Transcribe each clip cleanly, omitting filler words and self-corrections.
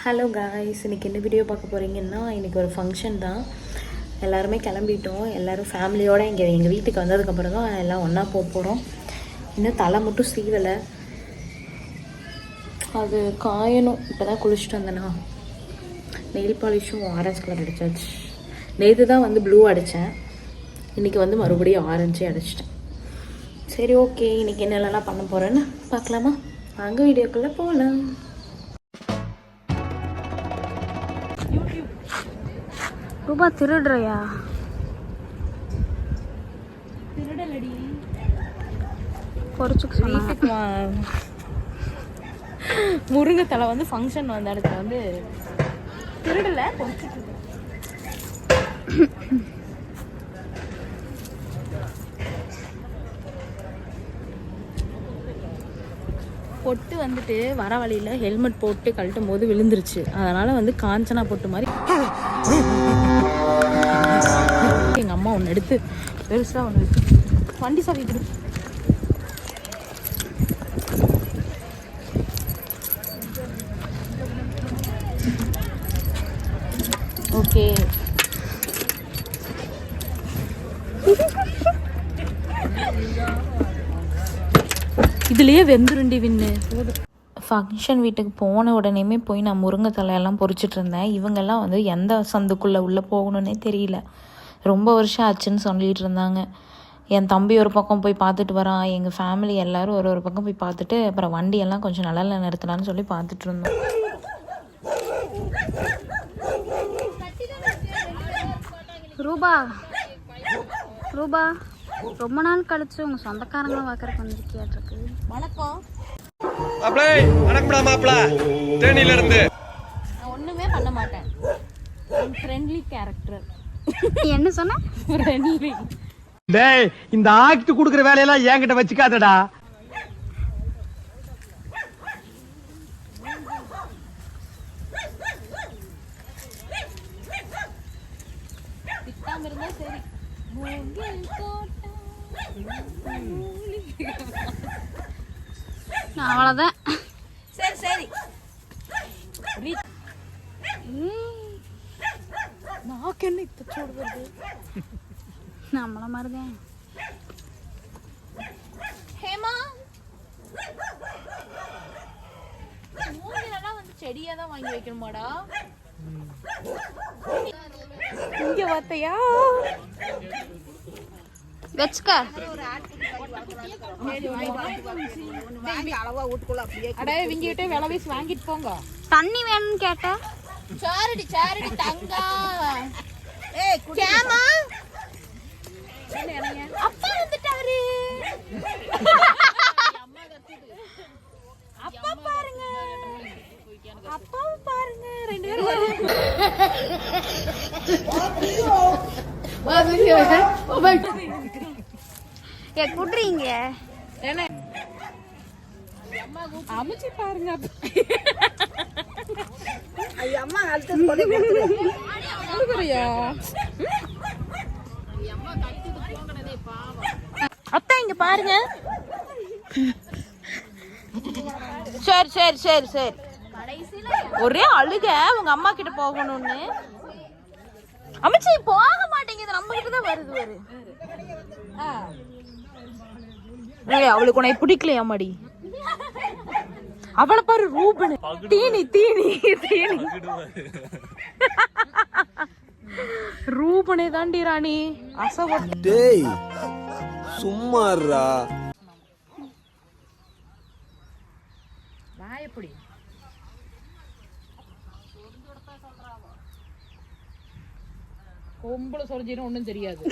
Hello guys, இன்றைக்கி என்ன video பார்க்க போகிறீங்கன்னா, இன்றைக்கி ஒரு ஃபங்க்ஷன் தான். எல்லாருமே கிளம்பிட்டோம். எல்லோரும் ஃபேமிலியோடு எங்கள் வீட்டுக்கு வந்ததுக்கப்புறம் தான் எல்லாம் ஒன்றா போகிறோம். இன்னும் தலை மட்டும் சீவலை, அது காயணும். இப்போ தான் குளிச்சுட்டு வந்தேன்னா. நெயில் பாலிஷும் ஆரஞ்சு கலர் அடித்தாச்சு. நேற்று தான் வந்து ப்ளூ அடித்தேன், இன்றைக்கி வந்து மறுபடியும் ஆரஞ்சே அடிச்சிட்டேன். சரி, ஓகே, இன்றைக்கி என்னெல்லாம் பண்ண போகிறேன்னு பார்க்கலாமா? வாங்க வீடியோக்குள்ளே போகலாம். ரூபா திருடுறியா? திருடலடி, பொறிச்சுக்கு வீட்டுக்கு முருங்கைத்தலை வந்து ஃபங்க்ஷன் வந்த இடத்துல வந்து திருடலை, பொறிச்சுட்டு பொட்டு வந்துட்டு வர வழியில் ஹெல்மெட் போட்டு கழட்டும் போது விழுந்துருச்சு. அதனால் வந்து காஞ்சனா பொட்டு மாதிரி எங்கள் அம்மா ஒன்று எடுத்து பெருசாக ஒன்று எடுத்து வண்டி சாவி கொடு. ஓகே, இதுலேயே வெந்துருண்டி வின்னு. ஃபங்க்ஷன் வீட்டுக்கு போன உடனேயுமே போய் நான் முருங்கை தலையெல்லாம் பொறிச்சிட்டு இருந்தேன். இவங்கெல்லாம் வந்து எந்த சந்துக்குள்ளே உள்ளே போகணுன்னே தெரியல. ரொம்ப வருஷம் ஆச்சுன்னு சொல்லிகிட்டு இருந்தாங்க. என் தம்பி ஒரு பக்கம் போய் பார்த்துட்டு வரான், எங்கள் ஃபேமிலி எல்லோரும் ஒரு பக்கம் போய் பார்த்துட்டு அப்புறம் வண்டியெல்லாம் கொஞ்சம் நல்லா நிறுத்தலான்னு சொல்லி பார்த்துட்டு இருந்தோம். ரூபா ரூபா ரொம்ப நாள் கழிச்சு உங்க சொந்தக்காரங்களும் பார்க்கறதுக்கு வந்திருக்கியாட்டிருக்கு. வணக்கம். நான் ஒண்ணுமே பண்ண மாட்டேன், ஃப்ரெண்ட்லி கேரக்டர். என்ன சொன்ன? ஃப்ரெண்ட்லி. டேய், இந்த ஆக்ட் குடுக்குற வேலையெல்லாம் என்கிட்ட வச்சுக்காதடா. திட்டாம இருந்தா சரி. அவ்வளவுதான். சரி சரி. நாக்கு என்ன இப்ப சொல்றது? நம்மள மாதிரிதான். ஹேமா, மூஞ்சிலலாம் வந்து செடியா தான் வாங்கி வைக்கணுமாடா? இங்க பார்த்தையா? வெச்சுக்க. இவங்கிட்ட விலை வீசி வாங்கிட்டு போங்க. தண்ணி வேணும்னு கேட்ட. சாரிடி சாரிடி தங்கா. ஏய் கேமா, அப்பா வந்துட்டாரு. அப்பா பாருங்க, அப்பாவை பாருங்க, ரெண்டு பேரும். குடுறீங்க என்ன அமைச்சு பாருங்க. அம்மா அத்தா இங்க பாருங்க. சரி சரி சரி சரி. ஒரே அழுக உங்க அம்மா கிட்ட போகணும்னு. அமைச்சு போக மாட்டேங்குது, நம்ம கிட்ட தான் வருது. அவளுக்கு உன்னை பிடிக்கலையா மாடி? அவளை பாரு, ரூபனு தீனி தீனி தீனி. ரூபனே தாண்டி ராணி அசவ. டேய் சும்மாறா. வாயப்படி. கொம்புல சொரிஞ்சிரும் ஒண்ணும் தெரியாது.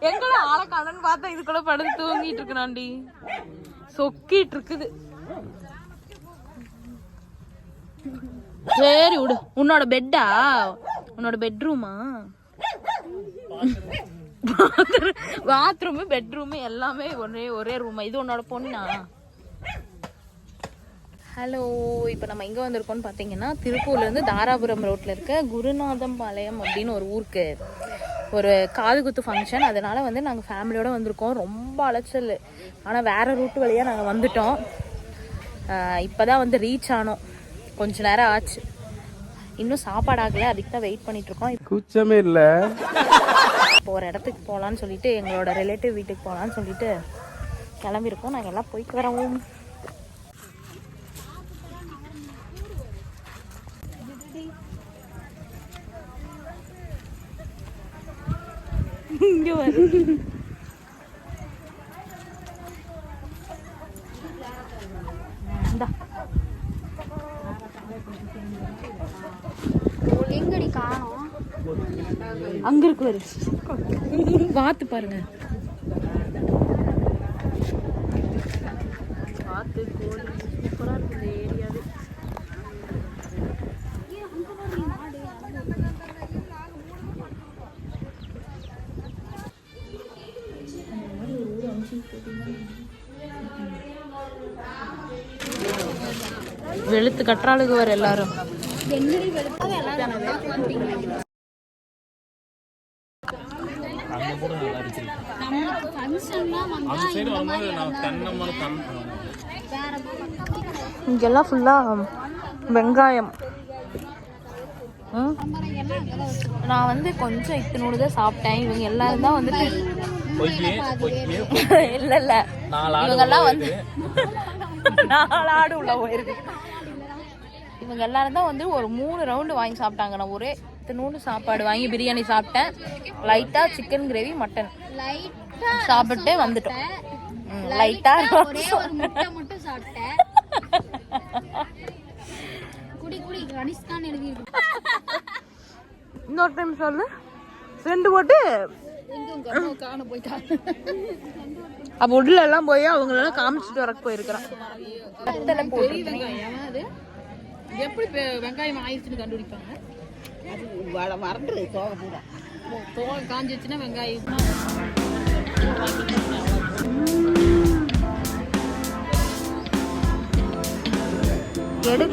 எங்களை ஆளை காணன்னு பார்த்தா இதுக்குள்ள படுத்து தூங்கிட்டு இருக்கனாண்டி, சொக்கிட்டு இருக்குது. சரி விடு. உன்னோட பெட்டா? உன்னோட பெட்ரூமா? பாத்ரூமு பெட்ரூமு எல்லாமே ஒரே ரூமா? இது உன்னோட பொண்ணா? ஹலோ, இப்போ நம்ம எங்கே வந்திருக்கோம்னு பார்த்தீங்கன்னா, திருப்பூர்லேருந்து தாராபுரம் ரோட்டில் இருக்க குருநாதம் பாளையம் அப்படின்னு ஒரு ஊருக்கு ஒரு காது குத்து ஃபங்க்ஷன். அதனால் வந்து நாங்கள் ஃபேமிலியோடு வந்திருக்கோம். ரொம்ப அலைச்சல். ஆனால் வேறு ரூட்டு வழியாக நாங்கள் வந்துட்டோம். இப்போ தான் வந்து ரீச் ஆனோம். கொஞ்ச நேரம் ஆச்சு. இன்னும் சாப்பாடு ஆகலை. அதுக்கு தான் வெயிட் பண்ணிகிட்ருக்கோம். கூச்சமே இல்லை. இப்போ ஒரு இடத்துக்கு போகலான்னு சொல்லிட்டு, எங்களோட ரிலேட்டிவ் வீட்டுக்கு போகலான்னு சொல்லிட்டு கிளம்பியிருக்கோம். நாங்கள் எல்லாம் போய்ட்டு வரோம். இங்கே வரும். எங்கடி காணோம்? அங்க இருக்கு வரு. வாத்து பாருங்க. வாத்து கோழி சூப்பரா இருக்கு இந்த ஏரியாவே. வெளுத்து கற்றாளுக்கு வர எல்லாரும். இங்கெல்லாம் ஃபுல்லா வெங்காயம். நான் வந்து கொஞ்சம் இத்தினோடு தான் சாப்பிட்டேன். இவங்க எல்லாரும் தான் வந்துட்டு இல்ல இல்ல இவங்கெல்லாம் வந்து 4 ஆடு உள்ள போயிருக்கு. இவங்க எல்லாரும் தான் வந்து ஒரு 3 ரவுண்டு வாங்கி சாப்பிட்டாங்க. நான் ஒரே இத்தினோடு சாப்பாடு வாங்கி பிரியாணி சாப்பிட்டேன். லைட்டா சிக்கன் கிரேவி மட்டன் சாப்பிட்டு வந்துட்டோம். லைட்டா ஒரே ஒரு முட்டை மட்டும் சாப்பிட்டேன். குடி குடி கனிஷ்கான் எழுதி இன்னொரு டைம் சொல்லு. 2 போட்டு காண போயிட்டான். அப்ப உள்ள எல்லாம் போய் அவங்களெல்லாம் காமிச்சிட்டு வரக்கு போயிருக்கிறான். எப்படி வெங்காயம் ஆயிடுச்சுன்னு கண்டுபிடிப்பாங்க? அது மறந்துடு. தோகை பூரா தோகை காஞ்சிச்சுன்னா வெங்காயம் எடு.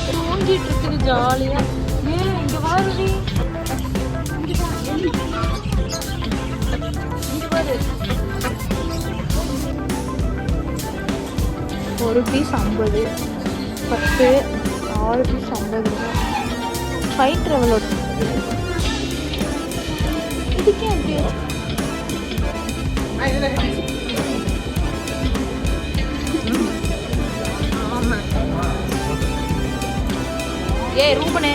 தூங்கிட்டு இருக்குது ஜாலியா. இங்க வாருடி. ஒரு பீஸ் 50, 10, 6 பீஸ் 50 ரூபா. ஃபைட் ட்ராவலோட இதுக்கே எப்படி ரூபனே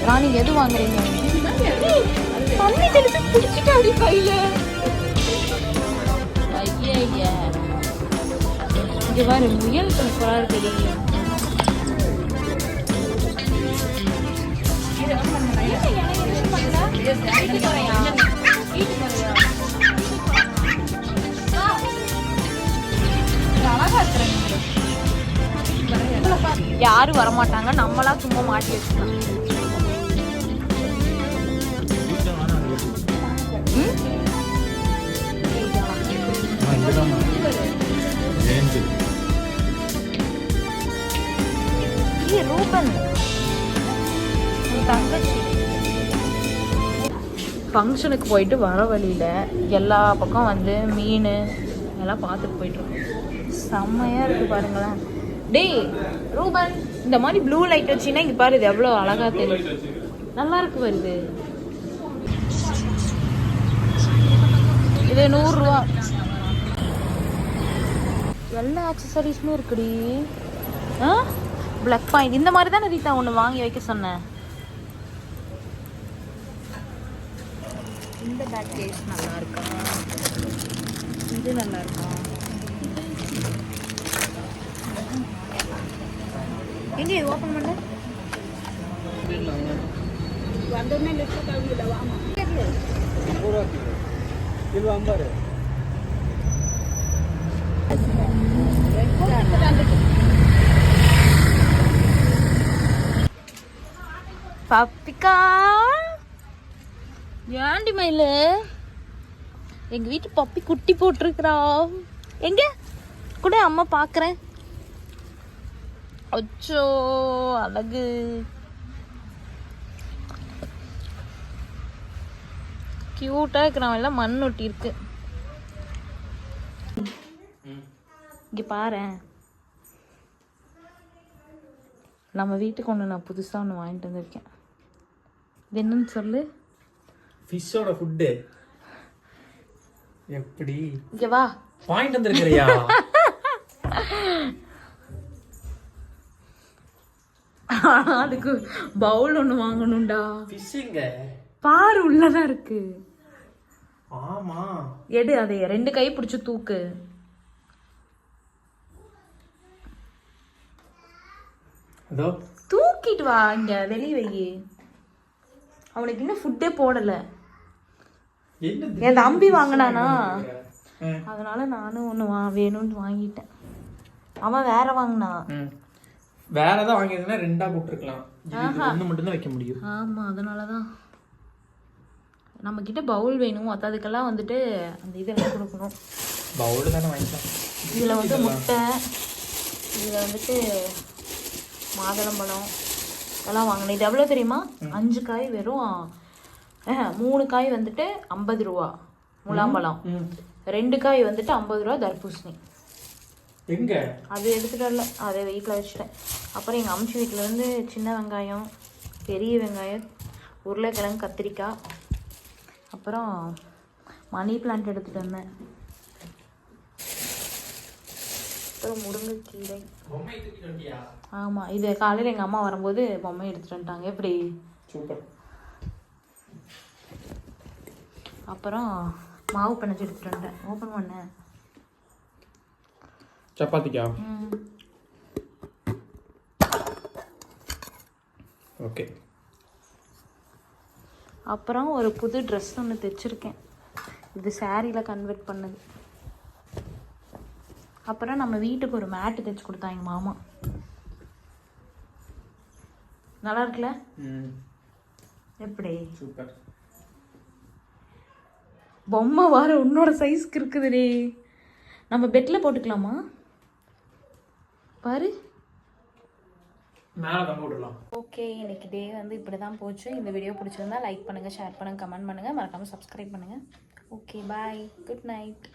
ராணி எது வாங்குறீங்க? தண்ணி தெளிச்சு குடிச்சிட்டாடி கையில. ஐயா இங்க பாரு முயல் சூப்பரா இருக்குடி. யாரும் வரமாட்டாங்க. நம்மளா சும்மா மாட்டி வச்சுக்கலாம். ரூபன் தங்கச்சி ஃபங்க்ஷனுக்கு போயிட்டு வர வழியில எல்லா பக்கம் வந்து மீன் எல்லாம் பார்த்துட்டு போயிட்டுருக்கோம். செம்மையா இருக்கு பாருங்களேன். டேய் ரூபன், இந்த மாதிரி ப்ளூ லைட் வச்சுன்னா இங்க பாரு, இது எவ்வளோ அழகா தெரியும். நல்லா இருக்கு வருது. இது 100 ரூபா. எல்லா ஆக்சசரிஸுமே இருக்குடி. பிளாக் பாயிண்ட் இந்த மாதிரி தானே ரீதா ஒன்று வாங்கி வைக்க சொன்னேன். இந்த பேக் கேஸ் நல்லா இருக்கா? இது நல்லா இருக்கா? எங்க இது ஓபன் பண்ண? வந்தோடனே லிஸ்ட் கழுவில வாமா. கிலோ 50. பப்பிக்கா ஏண்டி மயிலு எங்க வீட்டு பப்பி குட்டி போட்டிருக்கிறா. எங்க கூட அம்மா பாக்குறேன். அச்சோ அழகு. கியூட்டா இருக்கிறான். எல்லாம் மண் ஒட்டி இருக்கு. இங்க பாரு, நம்ம வீட்டுக்கு ஒன்று நான் புதுசாக ஒன்று வாங்கிட்டு வந்திருக்கேன். இது என்னன்னு சொல்லு. ஃபிஷ்ஷோட ஃபுட்டு எப்படி இங்க வா. பாயிண்ட் வந்திருக்கிறியா? அதுக்கு பவுல் ஒன்று வாங்கணும்டா. ஃபிஷ்ஷுங்க பாரு உள்ளதான் இருக்கு. ஆமா எடு, அதை 2 கை பிடிச்சு தூக்கு. அதோ தூக்கிட்டு வா. இங்க வெளியே வை. அவனுக்கு இன்னும் ஃபுட்டே போடல. என்ன என் தம்பி வாங்கினானா, அதனால நானும் ஒன்று வேணும்னு வாங்கிட்டேன். அவன் வேற வாங்கினான். வேற ஏதாவது வாங்கியிருந்தா 2ஆ போட்டுருக்கலாம். ஒன்று மட்டும்தான் வைக்க முடியும். ஆமா, அதனாலதான் நம்ம கிட்ட பவுல் வேணும். அதுக்கெல்லாம் வந்துட்டு அந்த இதெல்லாம் கொடுக்கணும். பவுல் தானே வாங்கிக்கலாம். இதுல வந்து முட்டை, இதுல வந்துட்டு மாதுளம்பழம் இதெல்லாம் வாங்கினேன். இது எவ்வளோ தெரியுமா? 5 காய் வெறும் 3 காய் வந்துட்டு 50 ரூபா முலாம்பழம், 2 காய் வந்துட்டு 50 ரூபா தர்பூசணி. எங்க அது எடுத்துட்டு வரல, அதை வீட்டில் வச்சுட்டேன். அப்புறம் எங்கள் அம்ச்சி வீட்டிலேருந்து சின்ன வெங்காயம், பெரிய வெங்காயம், உருளைக்கிழங்கு, கத்திரிக்காய், அப்புறம் மணி பிளான்ட் எடுத்துகிட்டு வந்தேன். அப்புறம் முருங்கைக்கீரை. ஆமாம், இது காலையில் எங்கள் அம்மா வரும்போது பொம்மை எடுத்துகிட்டு வந்துட்டாங்க. எப்படி சூப்பர். அப்புறம் மாவு பிணைச்சி எடுத்துகிட்டு வந்துட்டேன். ஓப்பன் பண்ணேன். சப்பாத்திக்கா? ஓகே. அப்புறம் ஒரு புது ட்ரெஸ் ஒன்று தைச்சிருக்கேன். இது சாரியில் கன்வெர்ட் பண்ணது. அப்புறம் நம்ம வீட்டுக்கு ஒரு மேட்டு தைச்சு கொடுத்தாங்க எங்கள் மாமா. நல்லா இருக்குல்ல? எப்படி சூப்பர். பொம்மை வார உன்னோட சைஸ்க்கு இருக்குதுடே. நம்ம பெட்டில் போட்டுக்கலாமா? பாரு. மேலே தான் போட்டுடலாம். ஓகே, இன்னைக்கு டே வந்து இப்படி தான் போச்சு. இந்த வீடியோ பிடிச்சிருந்தா லைக் பண்ணுங்கள், ஷேர் பண்ணுங்கள், கமெண்ட் பண்ணுங்கள், மறக்காமல் சப்ஸ்கிரைப் பண்ணுங்கள். ஓகே, பாய், குட் நைட்.